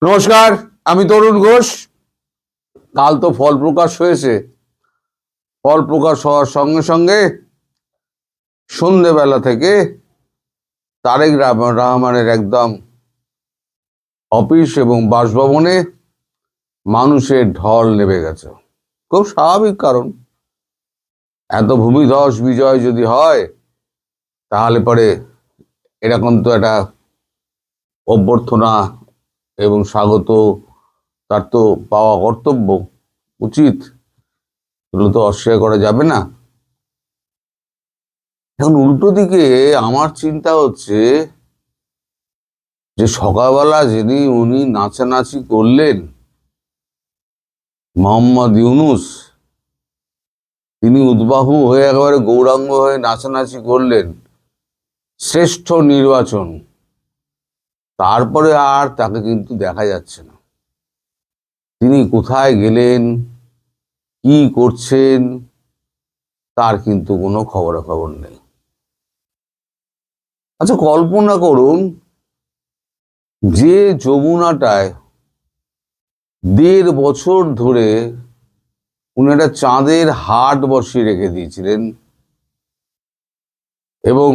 নমস্কার, আমি তরুণ ঘোষ। কাল তো ফল প্রকাশ হয়েছে। ফল প্রকাশ হওয়ার সঙ্গে সঙ্গে সন্ধেবেলা থেকে তারেক রহমানের একদম অফিস এবং বাসভবনে মানুষের ঢল নেমে গেছে। খুব স্বাভাবিক, কারণ এত ভূমিধস বিজয় যদি হয় তাহলে পরে এরকম তো একটা অভ্যর্থনা এবং স্বাগত তার তো পাওয়া কর্তব্য, উচিত। এগুলো তো অস্বীকার করা যাবে না। এখন উল্টো দিকে আমার চিন্তা হচ্ছে যে সকালবেলা উনি নাচানাচি করলেন, মোহাম্মদ ইউনূস, তিনি উদ্বাহু হয়ে একেবারে গৌরাঙ্গ হয়ে নাচানাচি করলেন, শ্রেষ্ঠ নির্বাচন। তারপরে আর তাকে কিন্তু দেখা যাচ্ছে না। তিনি কোথায় গেলেন, কি করছেন, তার কিন্তু কোনো খবরাখবর নেই। আচ্ছা, কল্পনা করুন যে যমুনাটায় 1.5 বছর ধরে উনি একটা চাঁদের হাট বসিয়ে রেখে দিয়েছিলেন, এবং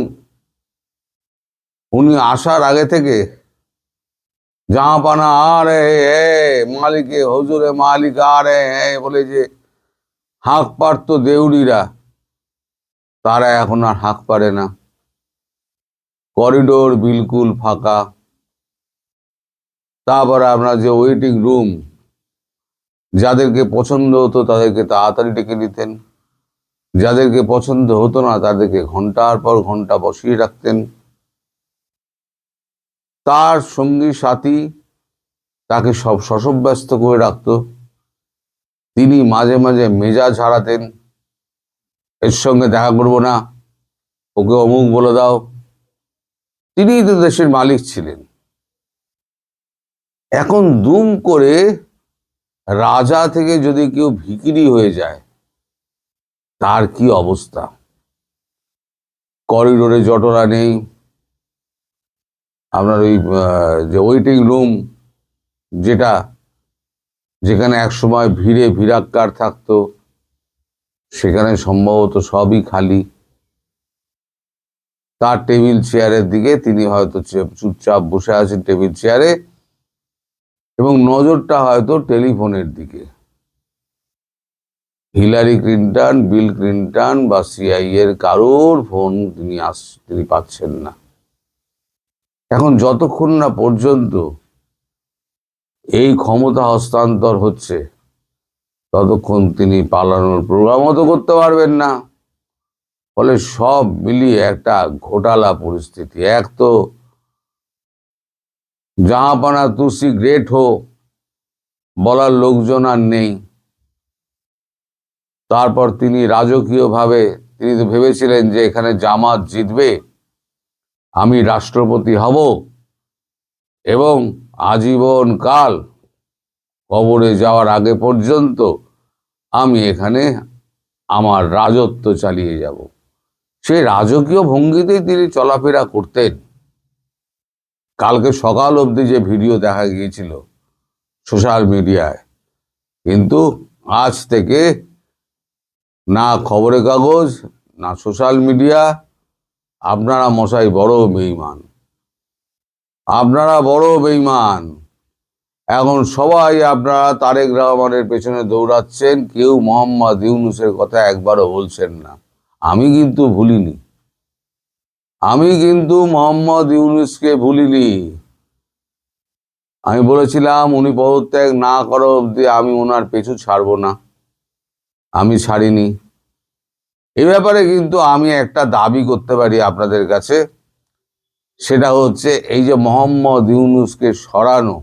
উনি আসার আগে থেকে জাহাপানা আ রে হে মালিকে হজুরে মালিক আ রে হে বলে যে হাঁক পারতো দেউড়িরা, তারা এখন আর হাঁক পারে না। করিডোর বিলকুল ফাঁকা। তারপরে আপনার যে ওয়েটিং রুম, যাদেরকে পছন্দ হতো তাদেরকে তাড়াতাড়ি ডেকে নিতেন, যাদেরকে পছন্দ হতো না তাদেরকে ঘন্টার পর ঘন্টা বসিয়ে রাখতেন। তার সঙ্গী সাথী তাকে সব শশব্যস্ত করে রাখত। তিনি মাঝে মাঝে মেজাজ হারাতেন, এর সঙ্গে দেখা করবো না, ওকে অমুক বলে দাও। তিনিই তো দেশের মালিক ছিলেন। এখন দুম করে রাজা থেকে যদি কেউ ভিখিরি হয়ে যায়, তার কি অবস্থা? করিডোরে জটলা নেই, আপনার ওই যে ওয়েটিং রুম, যেখানে একসময় ভিড়ে ভিড়াক্কার থাকতো, সেখানে সম্ভবত সবই খালি। তার টেবিল চেয়ারের দিকে তিনি হয়তো চুপচাপ বসে আছেন টেবিল চেয়ারে, এবং নজরটা হয়তো টেলিফোনের দিকে। হিলারি ক্লিন্টন, বিল ক্লিন্টন বা সিআইএর কারোর ফোন তিনি পাচ্ছেন না। এখন যতক্ষণ না পর্যন্ত এই ক্ষমতা হস্তান্তর হচ্ছে, ততক্ষণ তিনি পালানোর প্রোগ্রামও তো করতে পারবেন না। ফলে সব মিলিয়ে একটা ঘোটালা পরিস্থিতি। এক তো জাহাপানা তুসি গ্রেট হো বলার লোকজন আর নেই। তারপর তিনি রাজকীয়ভাবে তিনি তো ভেবেছিলেন যে এখানে জামাত জিতবে, আমি রাষ্ট্রপতি হব, এবং আজীবন কাল কবরে যাওয়ার আগে পর্যন্ত আমি এখানে আমার রাজত্ব চালিয়ে যাব। সেই রাজকীয় ভঙ্গিতেই তিনি চলাফেরা করতেন। কালকে সকাল অবধি যে ভিডিও দেখা গিয়েছিল সোশ্যাল মিডিয়ায়, কিন্তু আজ থেকে না খবরের কাগজ না সোশ্যাল মিডিয়া, আপনারা মশাই বড় বেঈমান, আপনারা বড় বেঈমান। এখন সবাই আপনারা তারেক রহমানের পেছনে দৌড়াচ্ছেন, কেউ মোহাম্মদ ইউনূসের কথা একবারও বলছেন না। আমি কিন্তু ভুলিনি, আমি কিন্তু মোহাম্মদ ইউনূসকে ভুলিনি। আমি বলেছিলাম উনি পদত্যাগ না করা অবধি আমি ওনার পিছু ছাড়বো না, আমি ছাড়িনি। এ ব্যাপারে কিন্তু আমি একটা দাবি করতে পারি আপনাদের কাছে, সেটা হচ্ছে এই যে মোহাম্মদ ইউনূসকে সরানো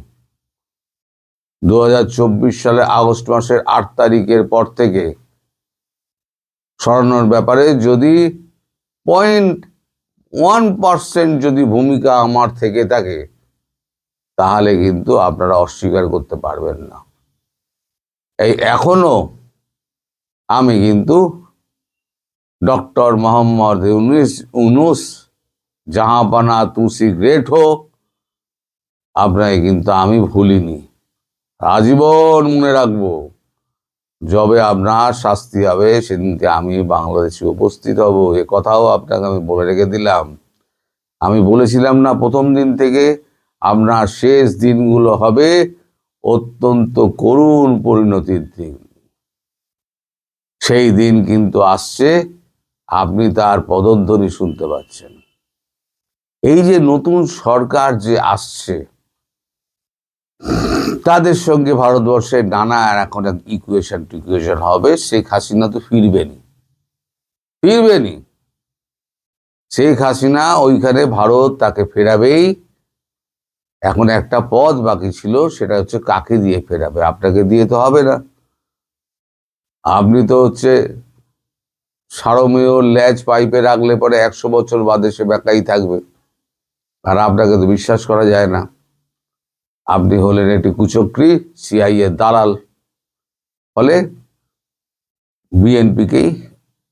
2024 সালে আগস্ট মাসের 8 তারিখের পর থেকে সরানোর ব্যাপারে যদি 0.1% যদি ভূমিকা আমার থেকে থাকে, তাহলে কিন্তু আপনারা অস্বীকার করতে পারবেন না। এই এখনো আমি কিন্তু ডক্টর মোহাম্মদ ইউনূস, জাহাপানা তুসি গ্রেট হো, আপনাকে কিন্তু আমি ভুলিনি, আজীবন মনে রাখবো। যবে আপনার শাস্তি হবে সেদিনকে আমি বাংলাদেশে উপস্থিত হব, এ কথাও আপনাকে আমি বলে রেখে দিলাম। আমি বলেছিলাম না প্রথম দিন থেকে, আপনার শেষ দিনগুলো হবে অত্যন্ত করুণ পরিণতির দিন। সেই দিন কিন্তু আসছে, আপনি তার পদধ্বনি শুনতে পাচ্ছেন। এই যে নতুন সরকার যে আসছে, তাদের সঙ্গে ভারতবর্ষের নানা এখন ইকুয়েশন টিকুয়েশন হবে। শেখ হাসিনা তো ফিরবেনি। শেখ হাসিনা ওইখানে ভারত তাকে ফেরাবেই। এখন একটা পদ বাকি ছিল, সেটা হচ্ছে কাকে দিয়ে ফেরাবে। আপনাকে দিয়ে তো হবে না, আপনি তো হচ্ছে সারমেয় ল্যাজ পাইপে রাখলে পরে 100 বছর বাদে সে বেকাই থাকবে, আর আপনাকে তো বিশ্বাস করা যায় না। আপনি হলেন একটি কুচক্রী, সিআইএ দালাল। ফলে বিএনপিকেই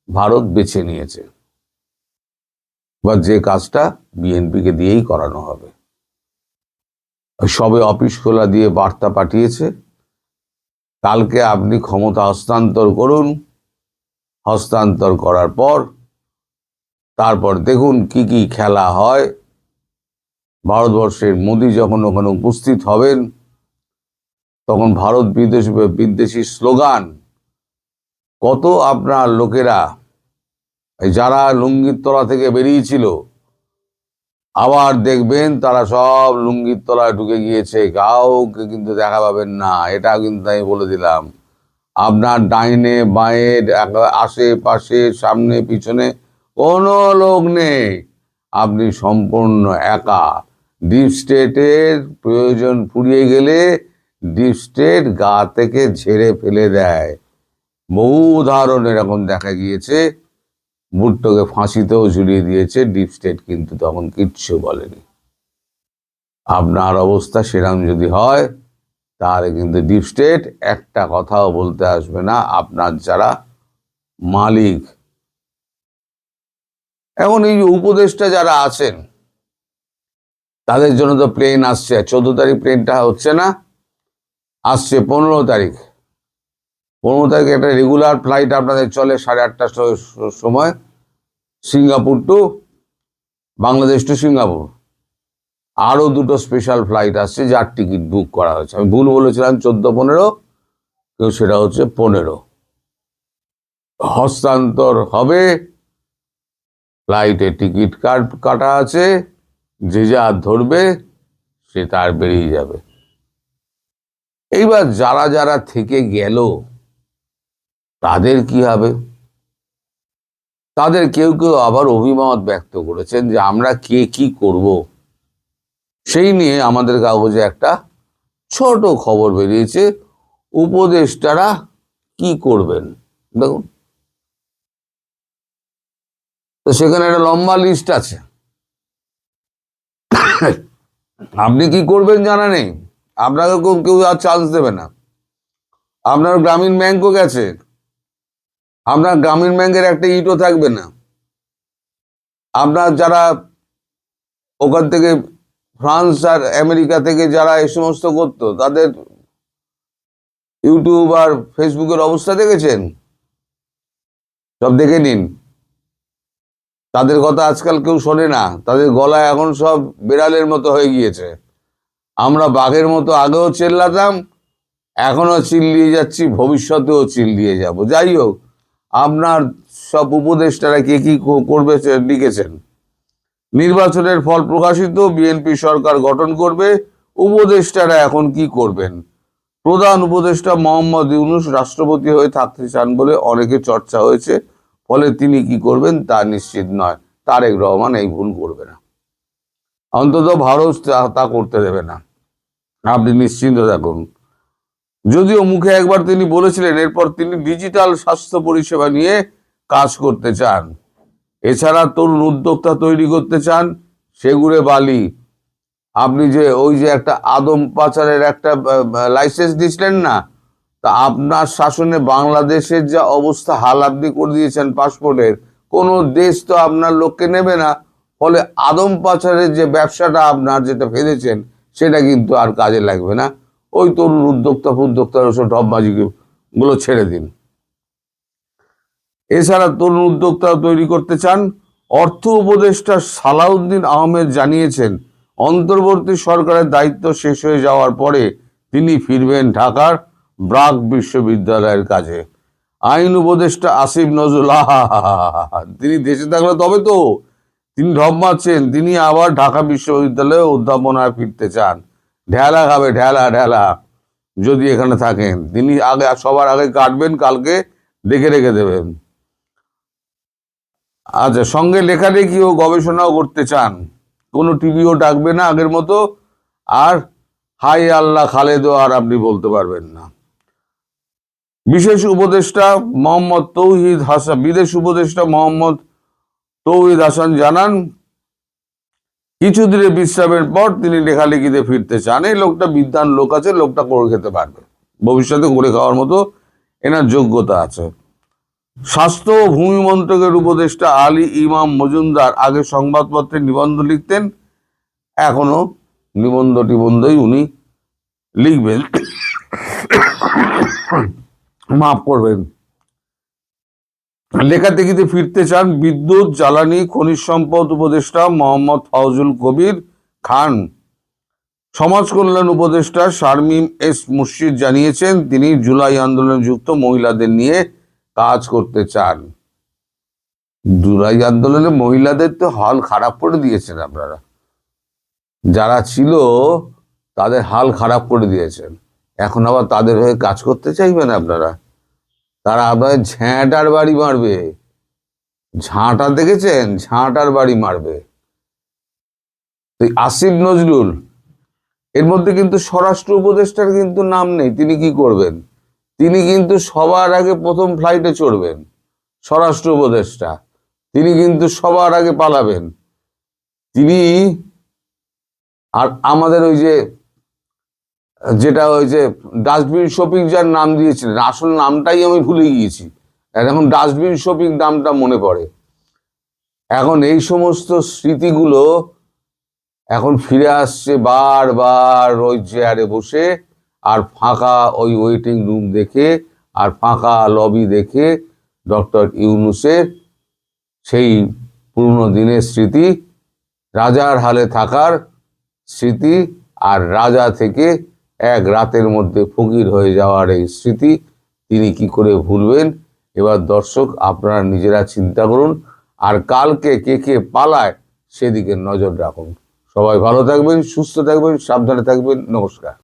ভারত বেছে নিয়েছে, বা যে কাজটা বিএনপিকে দিয়েই করানো হবে। সবে অফিস খোলা দিয়ে বার্তা পাঠিয়েছে, কালকে আপনি ক্ষমতা হস্তান্তর করুন। হস্তান্তর করার পর তারপর দেখুন কি কি খেলা হয়। ভারতবর্ষের মোদি যখন ওখানে উপস্থিত হবেন, তখন ভারত বিদ্বেষী স্লোগান কত আপনার লোকেরা যারা লুঙ্গির তলা থেকে বেরিয়েছিল, আবার দেখবেন তারা সব লুঙ্গির তলায় ঢুকে গিয়েছে। কাউকে কিন্তু দেখা পাবেন না, এটা কিন্তু আমি বলে দিলাম। আপনার ডাইনে বাঁয়ে আশেপাশে সামনে পিছনে কোনো লোক নেই, আপনি সম্পূর্ণ একা। ডিপ স্টেটের প্রয়োজন ফুরিয়ে গেলে ডিপ স্টেট গা থেকে ঝেড়ে ফেলে দেয়। বহু উদাহরণ এরকম দেখা গিয়েছে। ভুট্টোকে ফাঁসিতেও ঝুলিয়ে দিয়েছে ডিপ স্টেট, কিন্তু তখন কিচ্ছু বলেনি। আপনার অবস্থা সেরকম যদি হয়, তাহলে কিন্তু ডিপ স্টেট একটা কথাও বলতে আসবে না। আপনার যারা মালিক, এখন এই যে উপদেষ্টা যারা আছেন, তাদের জন্য তো প্লেন আসছে। 14 তারিখ প্লেনটা হচ্ছে না, আসছে 15 তারিখ। 15 তারিখে একটা রেগুলার ফ্লাইট আপনাদের চলে 8:30টার সময়, Singapore to Bangladesh to Singapore. আরো দুটো স্পেশাল ফ্লাইট আসছে, যার টিকিট বুক করা হয়েছে। আমি ভুল বলেছিলাম 14-15, কেউ সেটা হচ্ছে 15। হস্তান্তর হবে, ফ্লাইটে টিকিট কাটা আছে, যে যা ধরবে সে তার বেরিয়ে যাবে। এইবার যারা যারা থেকে গেল তাদের কি হবে? তাদের কেউ কেউ আবার অভিমত ব্যক্ত করেছেন যে আমরা কে কি করব। সেই নিয়ে আমাদের কাগজে একটা ছোট খবর বেরিয়েছে, উপদেষ্টারা কি করবেন। দেখুন, তো সেখানে একটা লম্বা লিস্ট আছে। আপনি কি করবেন জানা নেই, আপনাকে কেউ আর চান্স দেবে না। আপনার গ্রামীণ ব্যাংকও গেছে, আপনার গ্রামীণ ব্যাংকের একটা ইটও থাকবে না। আপনার যারা ওখান থেকে ফ্রান্স আর আমেরিকা থেকে যারা এই সমস্ত করতো, তাদের ইউটিউব আর ফেসবুকের অবস্থা দেখেছেন? সব দেখে নিন। তাদের কথা আজকাল কেউ শোনে না, তাদের গলায় এখন সব বিড়ালের মতো হয়ে গিয়েছে। আমরা বাঘের মতো আগেও চেল্লাতাম, এখনো চিল্লিয়ে যাচ্ছি, ভবিষ্যতেও চিল্লিয়ে যাব। যাই হোক, আপনার সব উপদেষ্টারা কে কি করবে লিখেছেন। নির্বাচনের ফল প্রকাশিত, বিএনপি সরকার গঠন করবে, উপদেষ্টারা এখন কি করবেন। প্রধান উপদেষ্টা মোহাম্মদ ইউনূস রাষ্ট্রপতি হয়ে থাকতে চান বলে অনেকে চর্চা হয়েছে, ফলে তিনি কি করবেন তা নিশ্চিত নয়। তারেক রহমান এই ভুল করবে না, অন্তত ভারত তা করতে দেবে না, আপনি নিশ্চিন্ত থাকুন। যদিও মুখে একবার তিনি বলেছিলেন এরপর তিনি ডিজিটাল স্বাস্থ্য পরিষেবা নিয়ে কাজ করতে চান। এছাড়া তরুণ উদ্যোক্তা তৈরি করতে চান। সেগুড়ে বালি, আপনি যে ওই যে একটা আদম পাচারের একটা লাইসেন্স দিয়েছিলেন না, তা আপনার শাসনে বাংলাদেশের যা অবস্থা হাল আপনি করে দিয়েছেন পাসপোর্টের, কোনো দেশ তো আপনার লোককে নেবে না। ফলে আদম পাচারের যে ব্যবসাটা আপনার যেটা ফেলেছেন, সেটা কিন্তু আর কাজে লাগবে না। ওই তরুণ উদ্যোক্তার ওসব ঢপবাজি গুলো ছেড়ে দিন। এছাড়া তরুণ উদ্যোক্তা তৈরি করতে চান? অর্থ উপদেষ্টা সালাউদ্দিন আহমেদ জানিয়েছেন, অন্তর্বর্তী সরকারের দায়িত্ব শেষ হয়ে যাওয়ার পরে তিনি ফিরবেন ঢাকার ব্রাক বিশ্ববিদ্যালয়ের কাজে। আইন উপদেষ্টা আসিফ নজরুল, তিনি দেশে থাকলে তবে তো, তিনি ঢপ মারছেন, তিনি আবার ঢাকা বিশ্ববিদ্যালয়ে অধ্যাপনায় ফিরতে চান। ঢেলা খাবে, ঢেলা যদি এখানে থাকেন। তিনি সবার আগে কাটবেন, কালকে দেখে রেখে দেবেন। আচ্ছা, সঙ্গে লেখালেখি ও গবেষণাও করতে চান। কোনো টিভিও ডাকবে না আগের মতো, আর হাই আল্লাহ খালেদও আর আপনি বলতে পারবেন না। বিশেষ উপদেষ্টা মোহাম্মদ তৌহিদ হাসান, বিদেশ উপদেষ্টা মোহাম্মদ তৌহিদ হাসান জানান, কিছুদিনের বিশ্রামের পর তিনি লেখালেখিতে ফিরতে চান। এই লোকটা বিদ্বান লোক আছে, লোকটা করে খেতে পারবে, ভবিষ্যতে করে খাওয়ার মতো এনার যোগ্যতা আছে। স্বাস্থ্য ও ভূমি মন্ত্রকের উপদেষ্টা আলী ইমাম মজুমদার আগে সংবাদপত্রে নিবন্ধ লিখতেন, এখনো নিবন্ধই উনি লিখবেন, মাফ করবেন। লেখালেখিতে ফিরতে চান বিদ্যুৎ, জ্বালানি, খনিজ সম্পদ উপদেষ্টা মোহাম্মদ ফজলুল কবির খান। সমাজ কল্যাণ উপদেষ্টা শারমিন এস মুর্শিদ জানিয়েছেন, তিনি জুলাই আন্দোলনে যুক্ত মহিলাদের নিয়ে কাজ করতে চান। জুলাই আন্দোলনে মহিলাদের তো হাল খারাপ করে দিয়েছেন আপনারা, যারা ছিল তাদের হাল খারাপ করে দিয়েছেন, এখন আবার তাদের হয়ে কাজ করতে চাইবেন আপনারা? তারা আপনাদের ঝ্যাঁটার বাড়ি মারবে। ঝাঁটা দেখেছেন? ঝাঁটার বাড়ি মারবে। আসিফ নজরুল, এর মধ্যে কিন্তু স্বরাষ্ট্র উপদেষ্টার কিন্তু নাম নেই। তিনি কি করবেন? তিনি কিন্তু সবার আগে প্রথম ফ্লাইটে চড়বেন। স্বরাষ্ট্র উপদেষ্টা তিনি কিন্তু সবার আগে পালাবেন। তিনি আর আমাদের ওই যে ডাস্টবিন শপিং যার নাম দিয়েছিলেন, আসল নামটাই আমি ভুলে গিয়েছি, এখন ডাস্টবিন শপিং নামটা মনে পড়ে। এখন এই সমস্ত স্মৃতিগুলো এখন ফিরে আসছে বারবার, ওই চেয়ারে বসে আর ফাঁকা ওই ওয়েটিং রুম দেখে আর ফাঁকা লবি দেখে ডক্টর ইউনূসের সেই পুরনো দিনের স্মৃতি, রাজার হালে থাকার স্মৃতি, আর রাজা থেকে এক রাতের মধ্যে ফকির হয়ে যাওয়ার এই স্মৃতি তিনি কি করে ভুলবেন? এবার দর্শক আপনারা নিজেরা চিন্তা করুন, আর কালকে কে কে পালায় সেদিকে নজর রাখুন। সবাই ভালো থাকবেন, সুস্থ থাকবেন, সাবধানে থাকবেন। নমস্কার।